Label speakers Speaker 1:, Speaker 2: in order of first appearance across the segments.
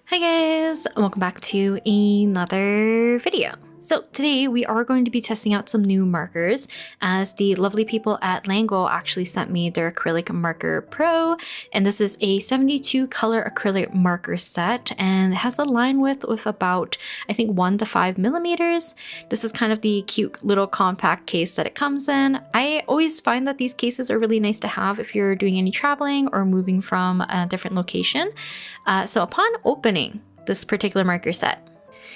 Speaker 1: Hi guys, welcome back to another video. So today we are going to be testing out some new markers as the lovely people at Languo actually sent me their Acrylic Marker Pro, and this is a 72 color acrylic marker set and it has a line width with about I think 1 to 5 millimeters. This is kind of the cute little compact case that it comes in. I always find that these cases are really nice to have if you're doing any traveling or moving from a different location. So upon opening this particular marker set,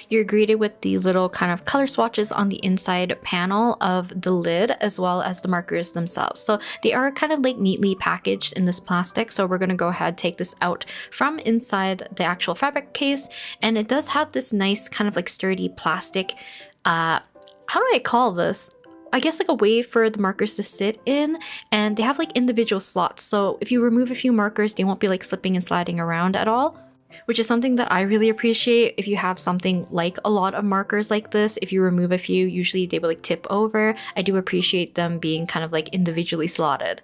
Speaker 1: you're greeted with the little kind of color swatches on the inside panel of the lid as well as the markers themselves. So they are kind of like neatly packaged in this plastic. So we're going to go ahead, take this out from inside the actual fabric case. And it does have this nice kind of like sturdy plastic, how do I call this? I guess like a way for the markers to sit in, and they have like individual slots. So if you remove a few markers, they won't be like slipping and sliding around at all, which is something that I really appreciate. If you have something like a lot of markers like this, if you remove a few, usually they will like tip over. I do appreciate them being kind of like individually slotted.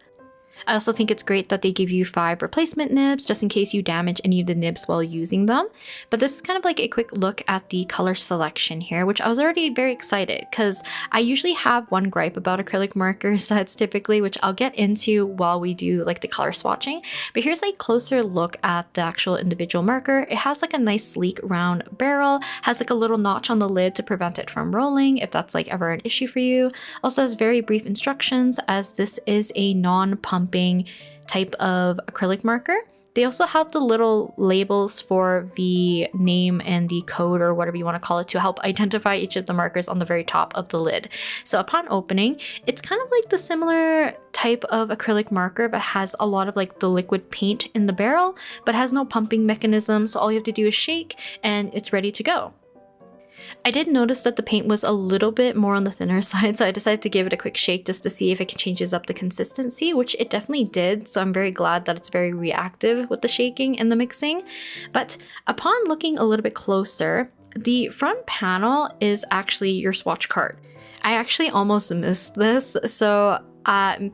Speaker 1: I also think it's great that they give you 5 replacement nibs just in case you damage any of the nibs while using them. But this is kind of like a quick look at the color selection here, which I was already very excited because I usually have one gripe about acrylic marker sets typically, which I'll get into while we do like the color swatching. But here's a closer look at the actual individual marker. It has like a nice sleek round barrel, has like a little notch on the lid to prevent it from rolling if that's like ever an issue for you. Also has very brief instructions as this is a non-pumping type of acrylic marker. They also have the little labels for the name and the code or whatever you want to call it to help identify each of the markers on the very top of the lid. So upon opening, it's kind of like the similar type of acrylic marker but has a lot of like the liquid paint in the barrel but has no pumping mechanism, so all you have to do is shake and it's ready to go. I did notice that the paint was a little bit more on the thinner side, so I decided to give it a quick shake just to see if it changes up the consistency, which it definitely did, so I'm very glad that it's very reactive with the shaking and the mixing. But upon looking a little bit closer, the front panel is actually your swatch card. I actually almost missed this, so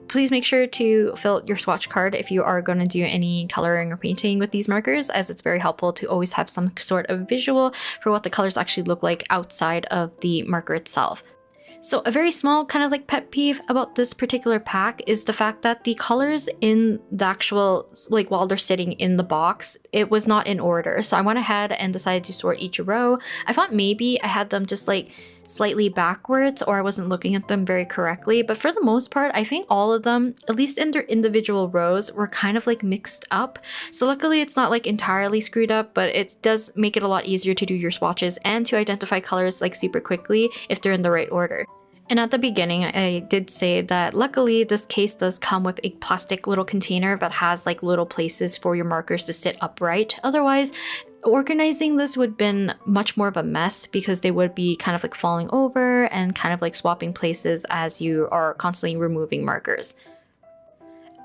Speaker 1: please make sure to fill out your swatch card if you are going to do any coloring or painting with these markers, as it's very helpful to always have some sort of visual for what the colors actually look like outside of the marker itself. So a very small kind of like pet peeve about this particular pack is the fact that the colors in the actual, like while they're sitting in the box, it was not in order. So I went ahead and decided to sort each row. I thought maybe I had them just like slightly backwards or I wasn't looking at them very correctly, but for the most part I think all of them, at least in their individual rows, were kind of like mixed up. So luckily it's not like entirely screwed up, but it does make it a lot easier to do your swatches and to identify colors like super quickly if they're in the right order. And at the beginning, I did say that luckily this case does come with a plastic little container that has like little places for your markers to sit upright. Otherwise, organizing this would have been much more of a mess because they would be kind of like falling over and kind of like swapping places as you are constantly removing markers.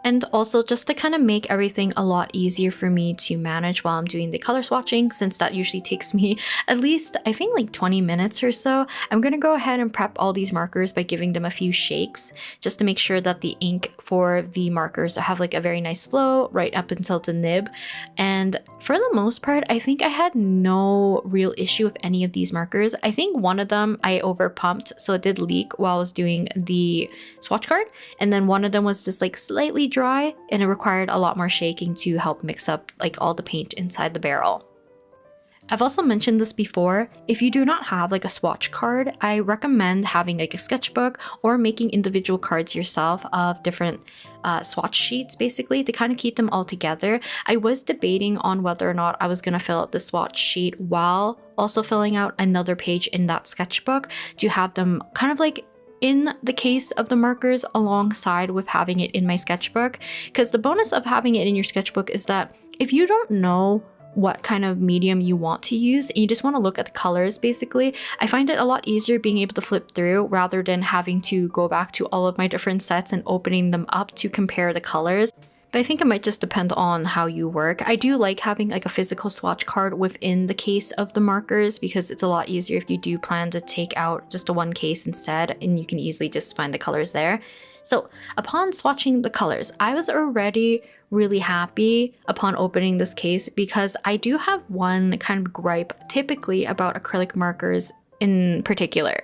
Speaker 1: And also just to kind of make everything a lot easier for me to manage while I'm doing the color swatching, since that usually takes me at least I think like 20 minutes or so, I'm going to go ahead and prep all these markers by giving them a few shakes just to make sure that the ink for the markers have like a very nice flow right up until the nib. And for the most part, I think I had no real issue with any of these markers. I think one of them I over pumped, so it did leak while I was doing the swatch card, and then one of them was just like slightly dry and it required a lot more shaking to help mix up like all the paint inside the barrel. I've also mentioned this before, if you do not have like a swatch card, I recommend having like a sketchbook or making individual cards yourself of different swatch sheets basically to kind of keep them all together. I was debating on whether or not I was going to fill out the swatch sheet while also filling out another page in that sketchbook to have them kind of like in the case of the markers alongside with having it in my sketchbook, because the bonus of having it in your sketchbook is that if you don't know what kind of medium you want to use and you just want to look at the colors basically, I find it a lot easier being able to flip through rather than having to go back to all of my different sets and opening them up to compare the colors. But I think it might just depend on how you work. I do like having like a physical swatch card within the case of the markers because it's a lot easier if you do plan to take out just a one case instead, and you can easily just find the colors there. So upon swatching the colors, I was already really happy upon opening this case because I do have one kind of gripe typically about acrylic markers in particular.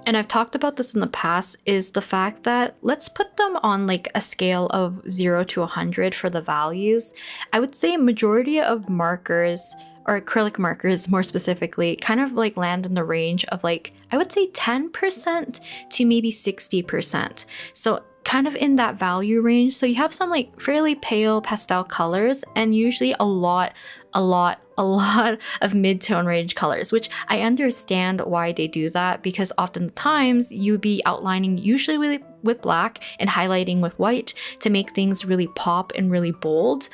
Speaker 1: And I've talked about this in the past, is the fact that let's put them on like a scale of 0 to 100 for the values. I would say majority of markers, or acrylic markers more specifically, kind of like land in the range of like, I would say 10% to maybe 60%. So kind of in that value range. So you have some like fairly pale pastel colors and usually a lot of mid-tone range colors, which I understand why they do that because oftentimes you'd be outlining usually with black and highlighting with white to make things really pop and really bold.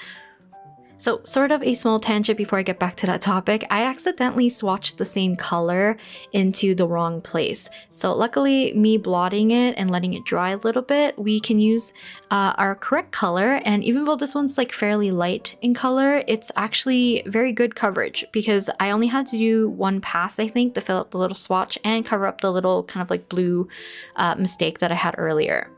Speaker 1: So sort of a small tangent before I get back to that topic, I accidentally swatched the same color into the wrong place. So luckily, me blotting it and letting it dry a little bit, we can use our correct color. And even though this one's like fairly light in color, it's actually very good coverage because I only had to do one pass, I think, to fill out the little swatch and cover up the little kind of like blue mistake that I had earlier.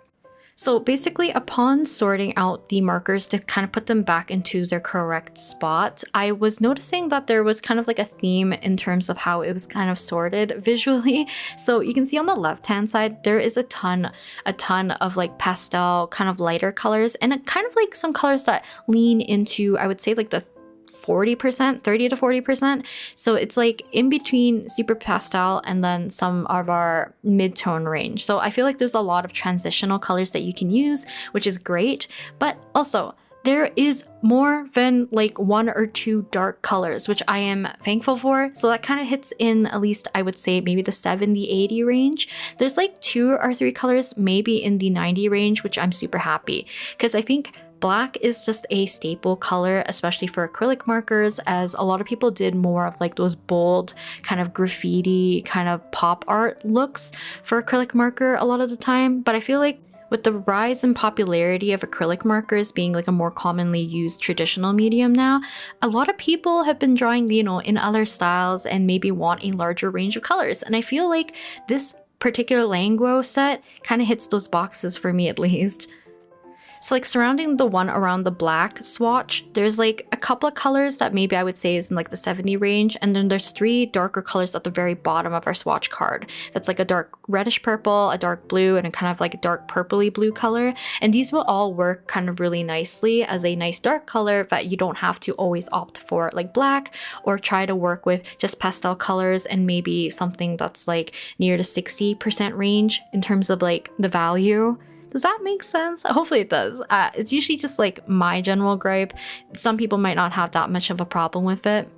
Speaker 1: So basically, upon sorting out the markers to kind of put them back into their correct spot, I was noticing that there was kind of like a theme in terms of how it was kind of sorted visually. So you can see on the left-hand side, there is a ton of like pastel kind of lighter colors and kind of like some colors that lean into, I would say like the 40%, 30 to 40%. So it's like in between super pastel and then some of our mid-tone range. So I feel like there's a lot of transitional colors that you can use, which is great. But also there is more than like one or two dark colors, which I am thankful for. So that kind of hits in at least, I would say maybe the 70, 80 range. There's like 2 or 3 colors, maybe in the 90 range, which I'm super happy because I think black is just a staple color, especially for acrylic markers, as a lot of people did more of like those bold kind of graffiti kind of pop art looks for acrylic marker a lot of the time. But I feel like with the rise in popularity of acrylic markers being like a more commonly used traditional medium now, a lot of people have been drawing, you know, in other styles and maybe want a larger range of colors. And I feel like this particular Languo set kind of hits those boxes for me at least. So like surrounding the one around the black swatch, there's like a couple of colors that maybe I would say is in like the 70 range. And then there's 3 darker colors at the very bottom of our swatch card. That's like a dark reddish purple, a dark blue, and a kind of like a dark purpley blue color. And these will all work kind of really nicely as a nice dark color that you don't have to always opt for like black or try to work with just pastel colors and maybe something that's like near the 60% range in terms of like the value. Does that make sense? Hopefully it does. It's usually just like my general gripe. Some people might not have that much of a problem with it.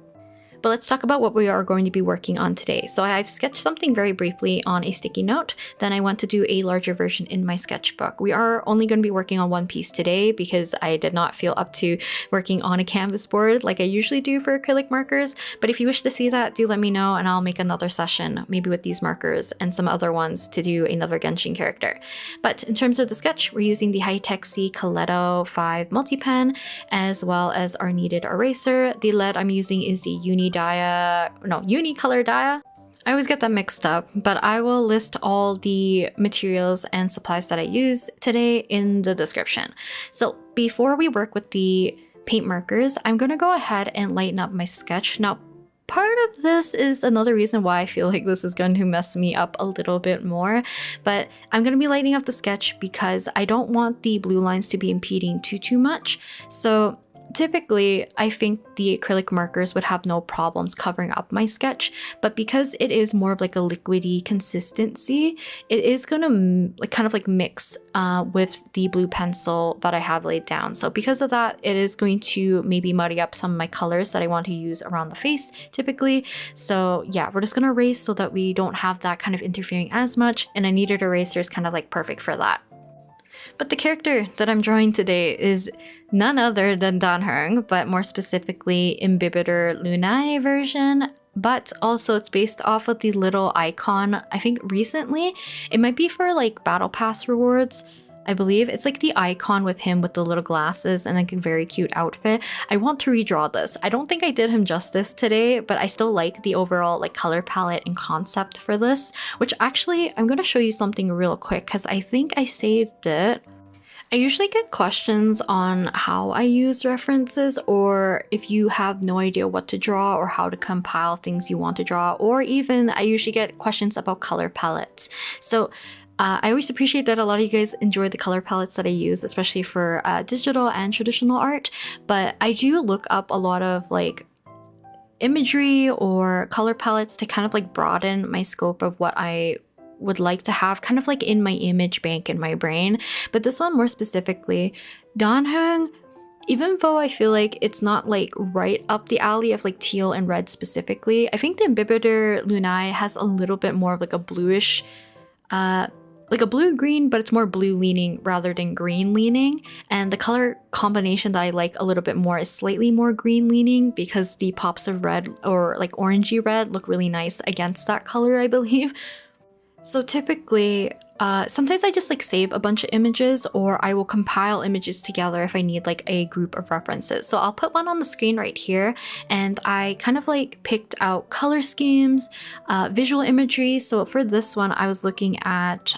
Speaker 1: But let's talk about what we are going to be working on today. So I've sketched something very briefly on a sticky note. Then I want to do a larger version in my sketchbook. We are only going to be working on one piece today because I did not feel up to working on a canvas board like I usually do for acrylic markers. But if you wish to see that, do let me know and I'll make another session, maybe with these markers and some other ones to do another Genshin character. But in terms of the sketch, we're using the High-Tech-C Coletto 5 multi-pen as well as our kneaded eraser. The lead I'm using is the Unicolor Dia. I always get that mixed up, but I will list all the materials and supplies that I use today in the description. So before we work with the paint markers, I'm going to go ahead and lighten up my sketch. Now, part of this is another reason why I feel like this is going to mess me up a little bit more, but I'm going to be lightening up the sketch because I don't want the blue lines to be impeding too much. So typically, I think the acrylic markers would have no problems covering up my sketch, but because it is more of like a liquidy consistency, it is going to like kind of like mix with the blue pencil that I have laid down. So because of that, it is going to maybe muddy up some of my colors that I want to use around the face typically. So yeah, we're just going to erase so that we don't have that kind of interfering as much, and a kneaded eraser is kind of like perfect for that. But the character that I'm drawing today is none other than Dan Heng, but more specifically Imbibitor Lunae version. But also it's based off of the little icon, I think recently. It might be for like Battle Pass rewards. I believe. It's like the icon with him with the little glasses and like a very cute outfit. I want to redraw this. I don't think I did him justice today, but I still like the overall like color palette and concept for this, which actually I'm going to show you something real quick because I think I saved it. I usually get questions on how I use references, or if you have no idea what to draw or how to compile things you want to draw, or even I usually get questions about color palettes. So I always appreciate that a lot of you guys enjoy the color palettes that I use, especially for digital and traditional art, but I do look up a lot of like imagery or color palettes to kind of like broaden my scope of what I would like to have kind of like in my image bank in my brain. But this one more specifically, Dan Heng, even though I feel like it's not like right up the alley of like teal and red specifically, I think the Imbibitor Lunae has a little bit more of like a bluish, like a blue-green, but it's more blue leaning rather than green leaning. And the color combination that I like a little bit more is slightly more green leaning because the pops of red or like orangey red look really nice against that color, I believe. So typically, sometimes I just like save a bunch of images, or I will compile images together if I need like a group of references. So I'll put one on the screen right here, and I kind of like picked out color schemes, visual imagery. So for this one, I was looking at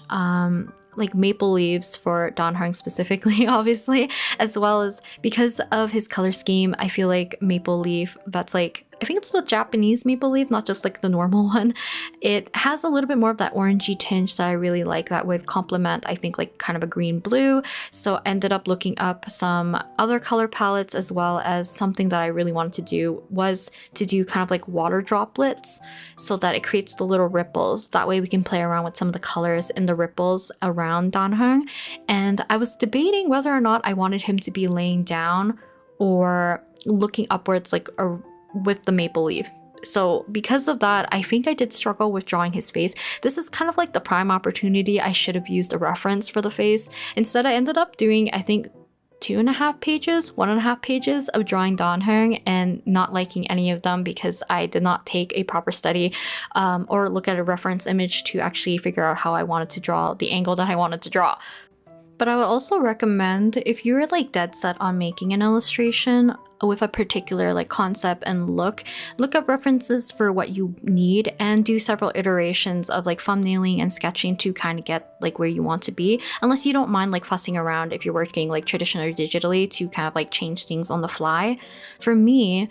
Speaker 1: like maple leaves for Dan Heng specifically, obviously, as well as because of his color scheme, I feel like maple leaf, that's like, I think it's the Japanese maple leaf, not just like the normal one. It has a little bit more of that orangey tinge that I really like that would complement, I think, like kind of a green blue. So I ended up looking up some other color palettes, as well as something that I really wanted to do was to do kind of like water droplets so that it creates the little ripples. That way we can play around with some of the colors in the ripples around Dan Heng. And I was debating whether or not I wanted him to be laying down or looking upwards like with the maple leaf. So because of that, I think I did struggle with drawing his face. This is kind of like the prime opportunity. I should have used a reference for the face. Instead, I ended up doing, I think, 1.5 pages of drawing Dan Heng and not liking any of them because I did not take a proper study or look at a reference image to actually figure out how I wanted to draw the angle that I wanted to draw. But I would also recommend, if you're like dead set on making an illustration with a particular like concept and look up references for what you need and do several iterations of like thumbnailing and sketching to kind of get like where you want to be, unless you don't mind like fussing around if you're working like traditionally or digitally to kind of like change things on the fly. For me,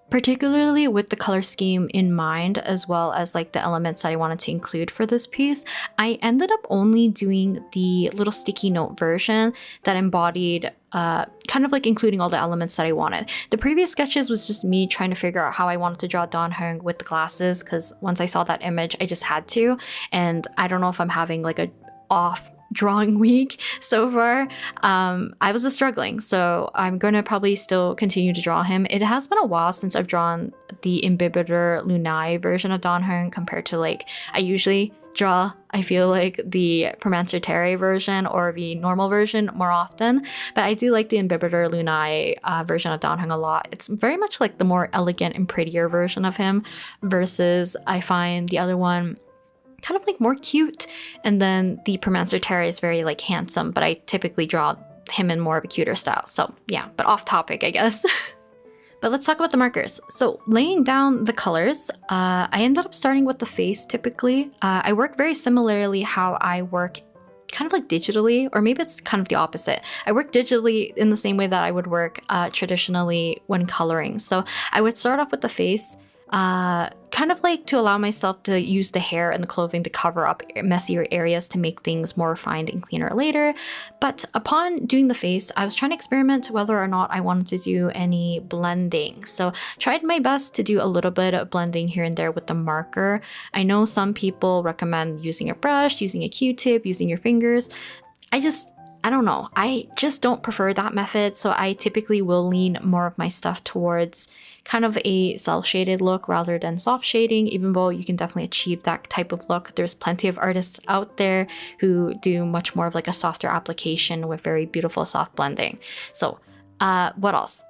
Speaker 1: particularly with the color scheme in mind, as well as like the elements that I wanted to include for this piece, I ended up only doing the little sticky note version that embodied kind of like including all the elements that I wanted. The previous sketches was just me trying to figure out how I wanted to draw Dan Heng with the glasses, because once I saw that image, I just had to. And I don't know if I'm having like a off drawing week so far. I was struggling, so I'm gonna probably still continue to draw him. It has been a while since I've drawn the Imbibitor Lunae version of Dan Heng compared to like I usually draw, I feel like, the Permancer version or the normal version more often, but I do like the Imbibitor Lunae version of Dan Heng a lot. It's very much like the more elegant and prettier version of him, versus I find the other one kind of like more cute, and then the Permancer is very like handsome, but I typically draw him in more of a cuter style. So yeah, but off topic, I guess. But let's talk about the markers. So laying down the colors, I ended up starting with the face typically. I work very similarly how I work kind of like digitally, or maybe it's kind of the opposite. I work digitally in the same way that I would work traditionally when coloring. So I would start off with the face, kind of like to allow myself to use the hair and the clothing to cover up messier areas to make things more refined and cleaner later. But upon doing the face, I was trying to experiment whether or not I wanted to do any blending. So tried my best to do a little bit of blending here and there with the marker. I know some people recommend using a brush, using a Q-tip, using your fingers. I don't know. I just don't prefer that method, so I typically will lean more of my stuff towards kind of a self-shaded look rather than soft shading, even though you can definitely achieve that type of look. There's plenty of artists out there who do much more of like a softer application with very beautiful soft blending. So what else?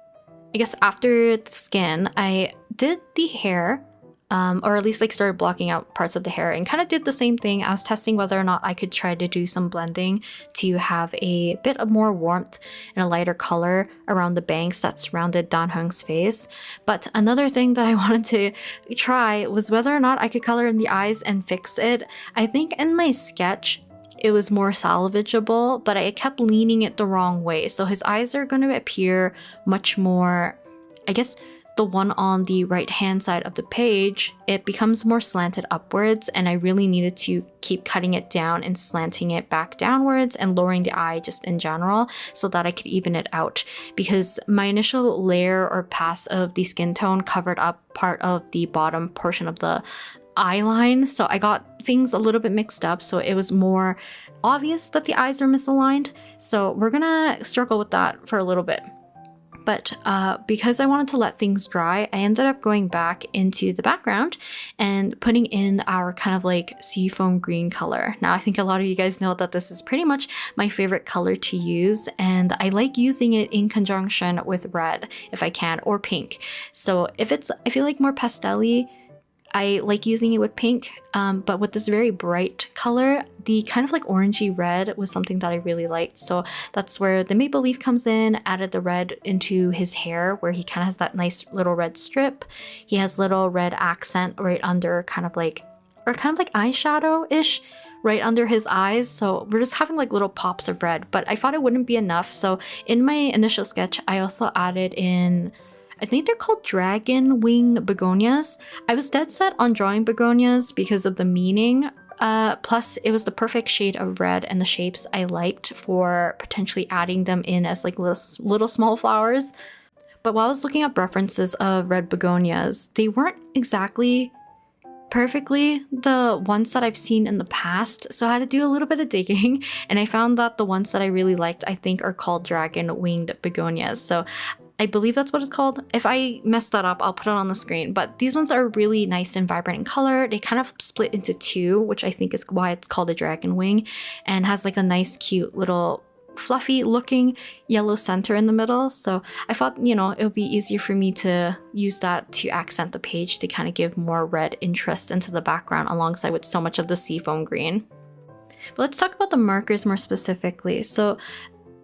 Speaker 1: I guess after the skin, I did the hair. or at least like started blocking out parts of the hair, and kind of did the same thing. I was testing whether or not I could try to do some blending to have a bit of more warmth and a lighter color around the bangs that surrounded Dan Heng's face. But another thing that I wanted to try was whether or not I could color in the eyes and fix it. I think in my sketch it was more salvageable, but I kept leaning it the wrong way. So his eyes are going to appear much more, I guess, the one on the right hand side of the page, it becomes more slanted upwards, and I really needed to keep cutting it down and slanting it back downwards and lowering the eye just in general so that I could even it out, because my initial layer or pass of the skin tone covered up part of the bottom portion of the eye line, so I got things a little bit mixed up, so it was more obvious that the eyes are misaligned. So we're gonna struggle with that for a little bit. But because I wanted to let things dry, I ended up going back into the background and putting in our kind of like seafoam green color. Now, I think a lot of you guys know that this is pretty much my favorite color to use, and I like using it in conjunction with red if I can, or pink. So if it's, I feel like more pastel-y, I like using it with pink, but with this very bright color, the kind of like orangey red was something that I really liked. So that's where the maple leaf comes in, added the red into his hair where he kind of has that nice little red strip. He has little red accent right under kind of like eyeshadow-ish right under his eyes. So we're just having like little pops of red, but I thought it wouldn't be enough. So in my initial sketch, I also added in, I think they're called dragon wing begonias. I was dead set on drawing begonias because of the meaning. Plus, it was the perfect shade of red and the shapes I liked for potentially adding them in as like little small flowers. But while I was looking up references of red begonias, they weren't exactly perfectly the ones that I've seen in the past, so I had to do a little bit of digging, and I found that the ones that I really liked, I think, are called dragon winged begonias. So I believe that's what it's called. If I mess that up, I'll put it on the screen. But these ones are really nice and vibrant in color. They kind of split into two, which I think is why it's called a dragon wing, and has like a nice, cute little fluffy looking yellow center in the middle. So I thought, you know, it would be easier for me to use that to accent the page to kind of give more red interest into the background alongside with so much of the seafoam green. But let's talk about the markers more specifically. So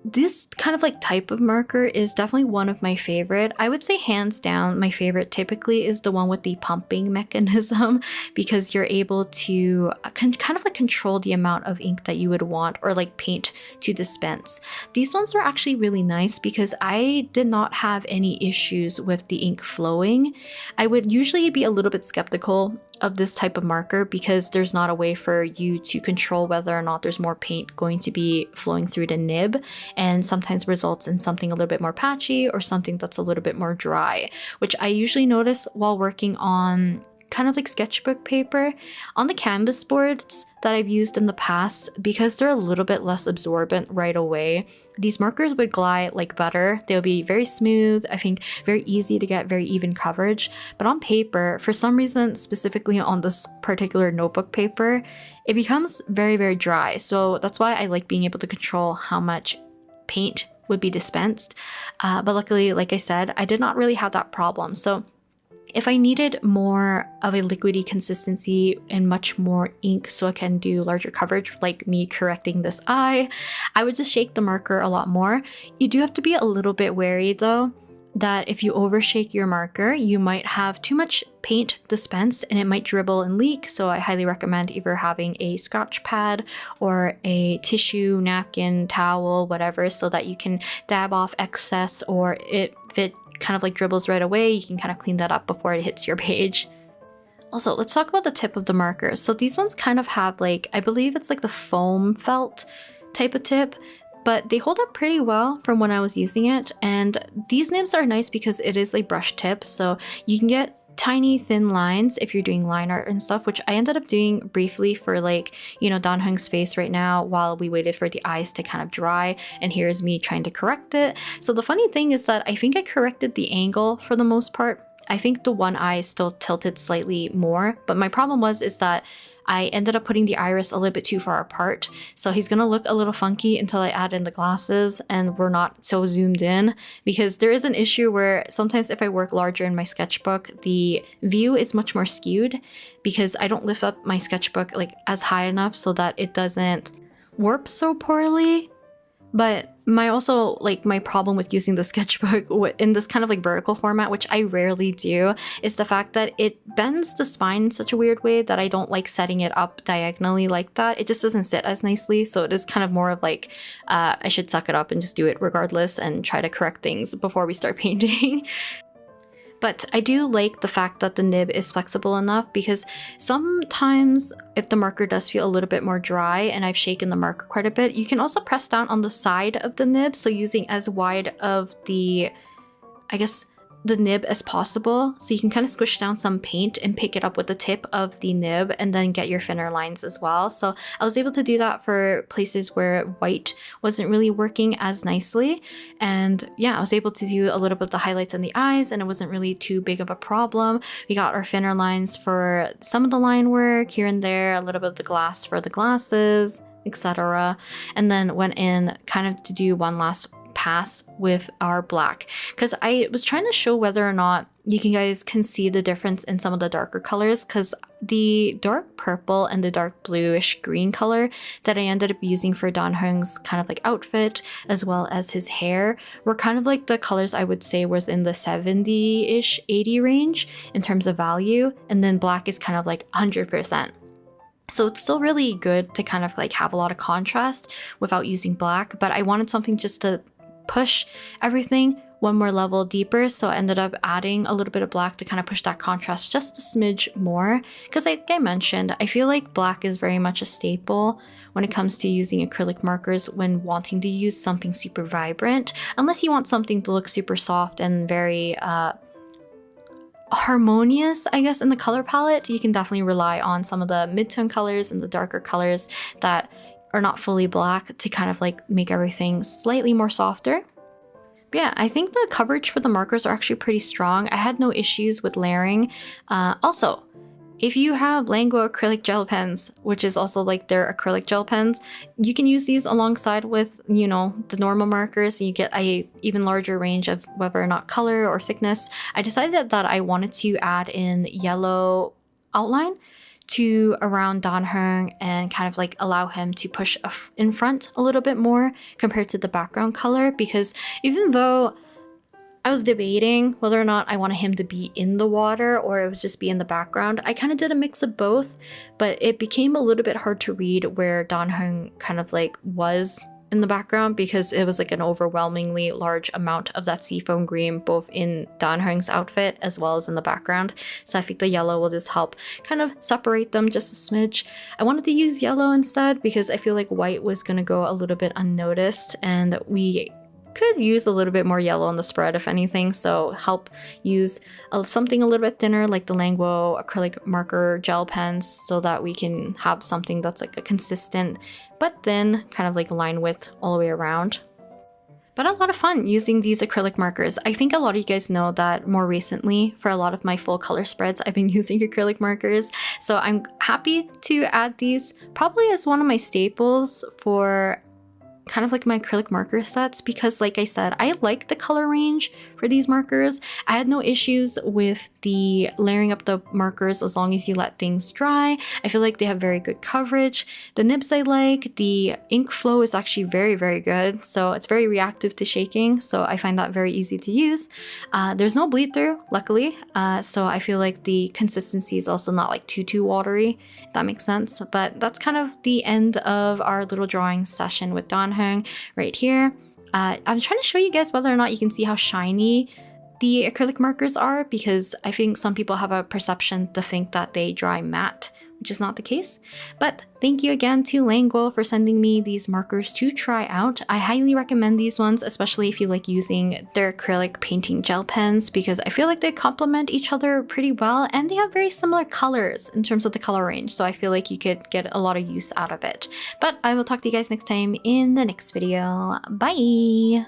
Speaker 1: this kind of like type of marker is definitely one of my favorite. I would say hands down my favorite typically is the one with the pumping mechanism, because you're able to kind of like control the amount of ink that you would want or like paint to dispense. These ones are actually really nice because I did not have any issues with the ink flowing. I would usually be a little bit skeptical of this type of marker because there's not a way for you to control whether or not there's more paint going to be flowing through the nib, and sometimes results in something a little bit more patchy or something that's a little bit more dry, which I usually notice while working on kind of like sketchbook paper. On the canvas boards that I've used in the past, because they're a little bit less absorbent right away, these markers would glide like butter. They'll be very smooth, I think very easy to get very even coverage. But on paper, for some reason, specifically on this particular notebook paper, it becomes very, very dry. So that's why I like being able to control how much paint would be dispensed. But luckily, like I said, I did not really have that problem. So if I needed more of a liquidy consistency and much more ink so I can do larger coverage, like me correcting this eye, I would just shake the marker a lot more. You do have to be a little bit wary though, that if you overshake your marker, you might have too much paint dispensed and it might dribble and leak. So I highly recommend either having a scotch pad or a tissue, napkin, towel, whatever, so that you can dab off excess, or if it kind of like dribbles right away, you can kind of clean that up before it hits your page. Also, let's talk about the tip of the marker. So these ones kind of have like, I believe it's like the foam felt type of tip, but they hold up pretty well from when I was using it. And these nibs are nice because it is a brush tip, so you can get tiny thin lines if you're doing line art and stuff, which I ended up doing briefly for like, you know, Dan Heng's face right now while we waited for the eyes to kind of dry, and here's me trying to correct it. So the funny thing is that I think I corrected the angle for the most part. I think the one eye still tilted slightly more, but my problem is that I ended up putting the iris a little bit too far apart. So he's gonna look a little funky until I add in the glasses and we're not so zoomed in, because there is an issue where sometimes if I work larger in my sketchbook, the view is much more skewed because I don't lift up my sketchbook like as high enough so that it doesn't warp so poorly. But my problem with using the sketchbook in this kind of like vertical format, which I rarely do, is the fact that it bends the spine in such a weird way that I don't like setting it up diagonally like that. It just doesn't sit as nicely. So it is kind of more of like, I should suck it up and just do it regardless and try to correct things before we start painting. But I do like the fact that the nib is flexible enough, because sometimes if the marker does feel a little bit more dry and I've shaken the marker quite a bit, you can also press down on the side of the nib. So using as wide of the, I guess, the nib as possible, so you can kind of squish down some paint and pick it up with the tip of the nib and then get your thinner lines as well. So I was able to do that for places where white wasn't really working as nicely, and yeah, I was able to do a little bit of the highlights in the eyes and it wasn't really too big of a problem. We got our thinner lines for some of the line work here and there, a little bit of the glass for the glasses, etc., and then went in kind of to do one last pass with our black, because I was trying to show whether or not you guys can see the difference in some of the darker colors, because the dark purple and the dark bluish green color that I ended up using for Dan Heng's kind of like outfit as well as his hair were kind of like the colors I would say was in the 70-ish 80 range in terms of value, and then black is kind of like 100%. So it's still really good to kind of like have a lot of contrast without using black, but I wanted something just to push everything one more level deeper, so I ended up adding a little bit of black to kind of push that contrast just a smidge more, because like I mentioned, I feel like black is very much a staple when it comes to using acrylic markers when wanting to use something super vibrant, unless you want something to look super soft and very harmonious, I guess, in the color palette. You can definitely rely on some of the mid-tone colors and the darker colors that are not fully black to kind of like make everything slightly more softer. But yeah, I think the coverage for the markers are actually pretty strong. I had no issues with layering. Also, if you have Languo acrylic gel pens, which is also like their acrylic gel pens, you can use these alongside with, you know, the normal markers. You get a even larger range of whether or not color or thickness. I decided that I wanted to add in yellow outline to around Dan Heng and kind of like allow him to push in front a little bit more compared to the background color, because even though I was debating whether or not I wanted him to be in the water or it would just be in the background, I kind of did a mix of both, but it became a little bit hard to read where Dan Heng kind of like was in the background, because it was like an overwhelmingly large amount of that seafoam green both in Dan Heng's outfit as well as in the background. So I think the yellow will just help kind of separate them just a smidge. I wanted to use yellow instead because I feel like white was going to go a little bit unnoticed, and we could use a little bit more yellow on the spread if anything, so help use something a little bit thinner like the Languo acrylic marker gel pens so that we can have something that's like a consistent but thin kind of like line width all the way around. But a lot of fun using these acrylic markers. I think a lot of you guys know that more recently for a lot of my full color spreads I've been using acrylic markers, so I'm happy to add these probably as one of my staples for kind of like my acrylic marker sets, because like I said, I like the color range for these markers. I had no issues with the layering up the markers as long as you let things dry. I feel like they have very good coverage. The nibs I like, the ink flow is actually very, very good. So it's very reactive to shaking. So I find that very easy to use. There's no bleed through, luckily. So I feel like the consistency is also not like too watery, if that makes sense. But that's kind of the end of our little drawing session with Dan Heng right here. I'm trying to show you guys whether or not you can see how shiny the acrylic markers are, because I think some people have a perception to think that they dry matte, which is not the case. But thank you again to Languo for sending me these markers to try out. I highly recommend these ones, especially if you like using their acrylic painting gel pens, because I feel like they complement each other pretty well and they have very similar colors in terms of the color range. So I feel like you could get a lot of use out of it. But I will talk to you guys next time in the next video. Bye!